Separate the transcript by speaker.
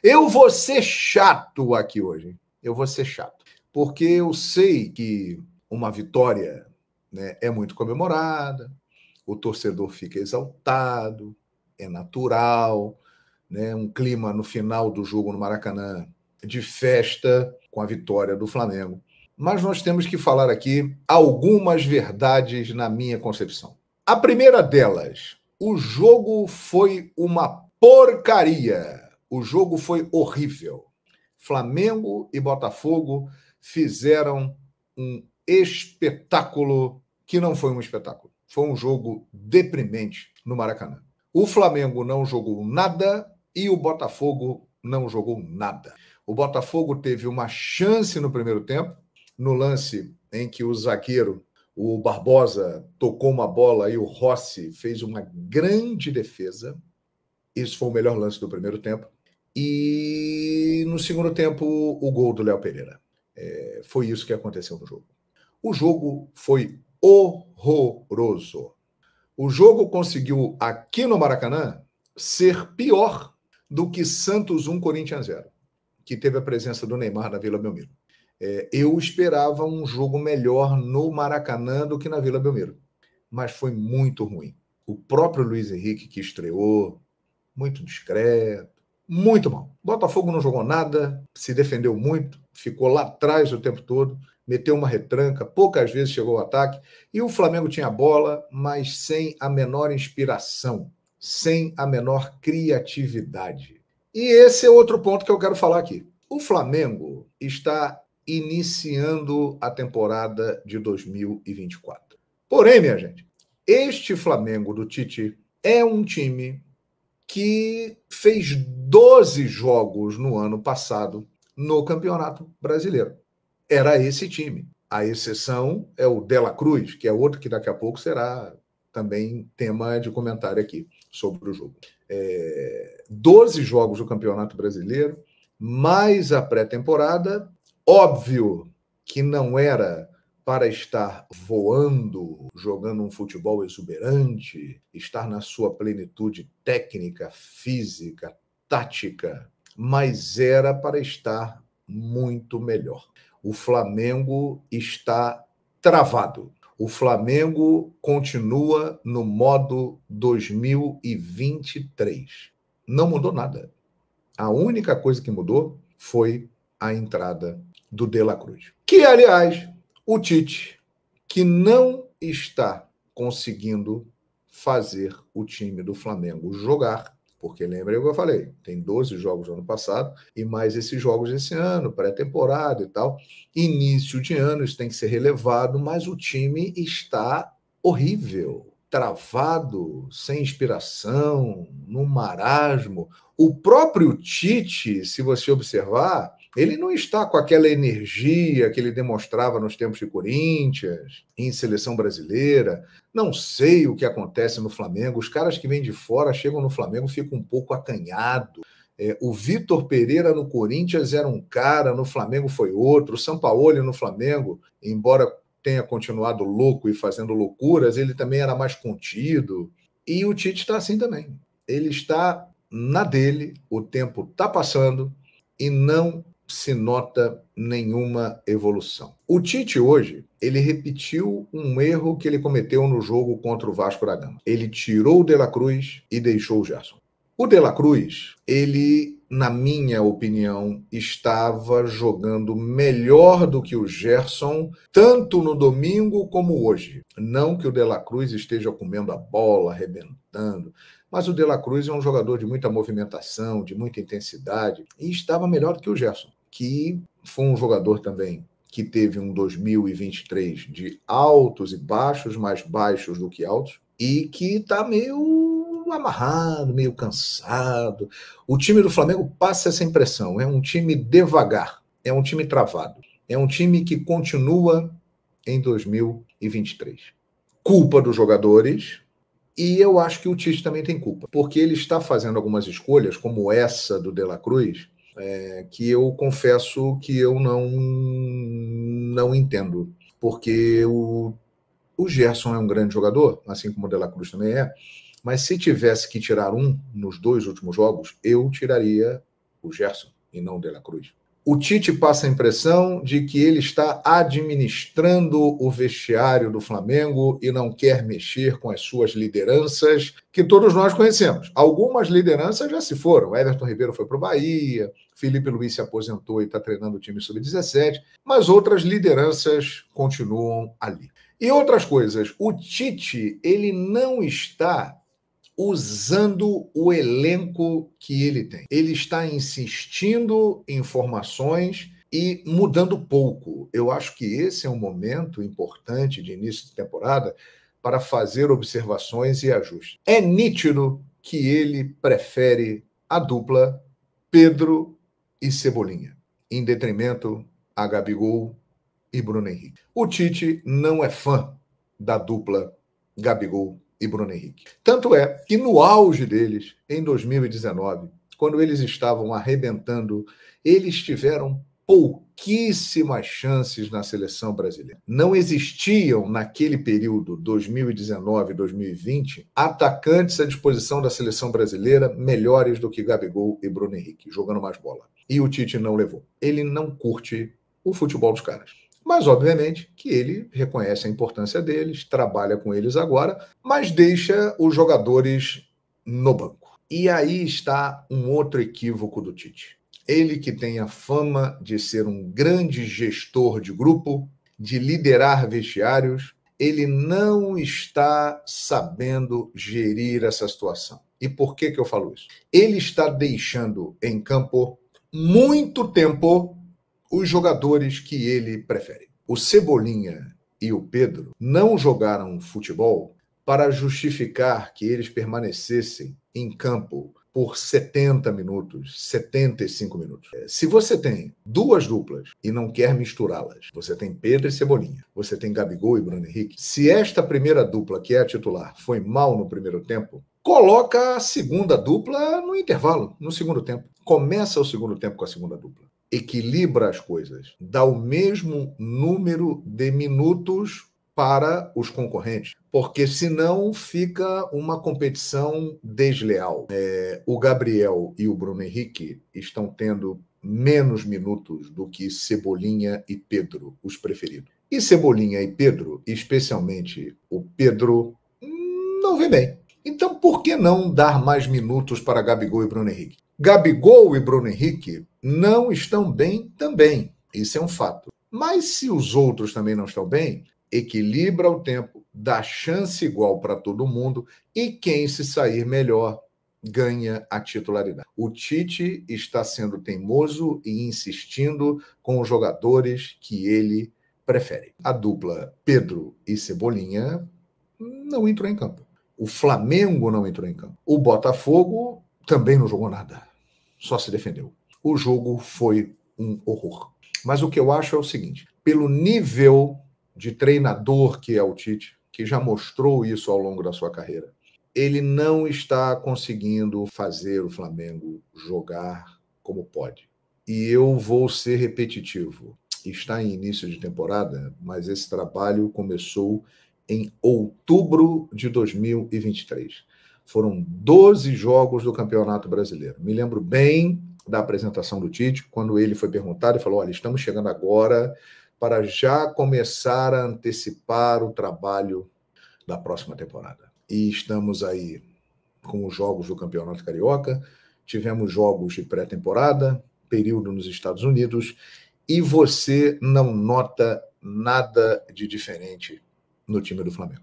Speaker 1: Eu vou ser chato aqui hoje. Eu vou ser chato. Porque eu sei que uma vitória, né, é muito comemorada, o torcedor fica exaltado, é natural, né, um clima no final do jogo no Maracanã de festa com a vitória do Flamengo. Mas nós temos que falar aqui algumas verdades na minha concepção. A primeira delas, o jogo foi uma porcaria. O jogo foi horrível. Flamengo e Botafogo fizeram um espetáculo que não foi um espetáculo. Foi um jogo deprimente no Maracanã. O Flamengo não jogou nada e o Botafogo não jogou nada. O Botafogo teve uma chance no primeiro tempo, no lance em que o zagueiro, o Barbosa, tocou uma bola e o Rossi fez uma grande defesa. Esse foi o melhor lance do primeiro tempo. E no segundo tempo, o gol do Léo Pereira. Foi isso que aconteceu no jogo. O jogo foi horroroso. O jogo conseguiu, aqui no Maracanã, ser pior do que Santos 1, Corinthians 0, que teve a presença do Neymar na Vila Belmiro. Eu esperava um jogo melhor no Maracanã do que na Vila Belmiro, mas foi muito ruim. O próprio Luiz Henrique, que estreou, muito discreto, muito mal. Botafogo não jogou nada, se defendeu muito, ficou lá atrás o tempo todo, meteu uma retranca, poucas vezes chegou ao ataque, e o Flamengo tinha bola, mas sem a menor inspiração, sem a menor criatividade. E esse é outro ponto que eu quero falar aqui. O Flamengo está iniciando a temporada de 2024. Porém, minha gente, este Flamengo do Tite é um time que fez 12 jogos no ano passado no Campeonato Brasileiro. Era esse time. A exceção é o De La Cruz, que é outro que daqui a pouco será também tema de comentário aqui sobre o jogo. 12 jogos do Campeonato Brasileiro, mais a pré-temporada. Óbvio que não era para estar voando, jogando um futebol exuberante, estar na sua plenitude técnica, física, tática, mas era para estar muito melhor. O Flamengo está travado. O Flamengo continua no modo 2023. Não mudou nada. A única coisa que mudou foi a entrada do De La Cruz. Que, aliás, o Tite, que não está conseguindo fazer o time do Flamengo jogar, porque lembra o que eu falei, tem 12 jogos no ano passado e mais esses jogos esse ano, pré-temporada e tal. Início de ano, isso tem que ser relevado, mas o time está horrível, travado, sem inspiração, num marasmo. O próprio Tite, se você observar, ele não está com aquela energia que ele demonstrava nos tempos de Corinthians, em seleção brasileira. Não sei o que acontece no Flamengo. Os caras que vêm de fora chegam no Flamengo, ficam um pouco acanhados. O Vitor Pereira no Corinthians era um cara, no Flamengo foi outro. O Sampaoli no Flamengo, embora tenha continuado louco e fazendo loucuras, ele também era mais contido. E o Tite está assim também. Ele está na dele, o tempo está passando e não se nota nenhuma evolução. O Tite hoje, ele repetiu um erro que ele cometeu no jogo contra o Vasco da Gama. Ele tirou o De La Cruz e deixou o Gerson. O De La Cruz, ele, na minha opinião, estava jogando melhor do que o Gerson, tanto no domingo como hoje. Não que o De La Cruz esteja comendo a bola, arrebentando, mas o De La Cruz é um jogador de muita movimentação, de muita intensidade, e estava melhor do que o Gerson, que foi um jogador também que teve um 2023 de altos e baixos, mais baixos do que altos, e que está meio amarrado, meio cansado. O time do Flamengo passa essa impressão, é um time devagar, é um time travado, é um time que continua em 2023. Culpa dos jogadores, e eu acho que o Tite também tem culpa, porque ele está fazendo algumas escolhas, como essa do De La Cruz, que eu confesso que eu não entendo, porque o Gerson é um grande jogador, assim como o De La Cruz também é, mas se tivesse que tirar um nos 2 últimos jogos, eu tiraria o Gerson, e não o De La Cruz. O Tite passa a impressão de que ele está administrando o vestiário do Flamengo e não quer mexer com as suas lideranças, que todos nós conhecemos. Algumas lideranças já se foram. Everton Ribeiro foi para o Bahia, Felipe Luiz se aposentou e está treinando o time sub-17, mas outras lideranças continuam ali. E outras coisas, o Tite, ele não está usando o elenco que ele tem. Ele está insistindo em formações e mudando pouco. Eu acho que esse é um momento importante de início de temporada para fazer observações e ajustes. É nítido que ele prefere a dupla Pedro e Cebolinha, em detrimento a Gabigol e Bruno Henrique. O Tite não é fã da dupla Gabigol e Bruno Henrique. Tanto é que no auge deles, em 2019, quando eles estavam arrebentando, eles tiveram pouquíssimas chances na seleção brasileira. Não existiam, naquele período, 2019 e 2020, atacantes à disposição da seleção brasileira melhores do que Gabigol e Bruno Henrique, jogando mais bola. E o Tite não levou. Ele não curte o futebol dos caras. Mas, obviamente, que ele reconhece a importância deles, trabalha com eles agora, mas deixa os jogadores no banco. E aí está um outro equívoco do Tite. Ele que tem a fama de ser um grande gestor de grupo, de liderar vestiários, ele não está sabendo gerir essa situação. E por que eu falo isso? Ele está deixando em campo muito tempo os jogadores que ele prefere. O Cebolinha e o Pedro não jogaram futebol para justificar que eles permanecessem em campo por 70 minutos, 75 minutos. Se você tem duas duplas e não quer misturá-las, você tem Pedro e Cebolinha, você tem Gabigol e Bruno Henrique, se esta primeira dupla, que é a titular, foi mal no primeiro tempo, coloca a segunda dupla no intervalo, no segundo tempo. Começa o segundo tempo com a segunda dupla. Equilibra as coisas, dá o mesmo número de minutos para os concorrentes, porque senão fica uma competição desleal. O Gabriel e o Bruno Henrique estão tendo menos minutos do que Cebolinha e Pedro, os preferidos. E Cebolinha e Pedro, especialmente o Pedro, não vem bem. Então, por que não dar mais minutos para Gabigol e Bruno Henrique? Gabigol e Bruno Henrique não estão bem também. Isso é um fato. Mas se os outros também não estão bem, equilibra o tempo, dá chance igual para todo mundo e quem se sair melhor ganha a titularidade. O Tite está sendo teimoso e insistindo com os jogadores que ele prefere. A dupla Pedro e Cebolinha não entrou em campo. O Flamengo não entrou em campo. O Botafogo também não jogou nada. Só se defendeu. O jogo foi um horror. Mas o que eu acho é o seguinte, pelo nível de treinador que é o Tite, que já mostrou isso ao longo da sua carreira, ele não está conseguindo fazer o Flamengo jogar como pode. E eu vou ser repetitivo. Está em início de temporada, mas esse trabalho começou em outubro de 2023. Foram 12 jogos do Campeonato Brasileiro. Me lembro bem da apresentação do Tite, quando ele foi perguntado e falou, olha, estamos chegando agora para já começar a antecipar o trabalho da próxima temporada. E estamos aí com os jogos do Campeonato Carioca, tivemos jogos de pré-temporada, período nos Estados Unidos, e você não nota nada de diferente no time do Flamengo.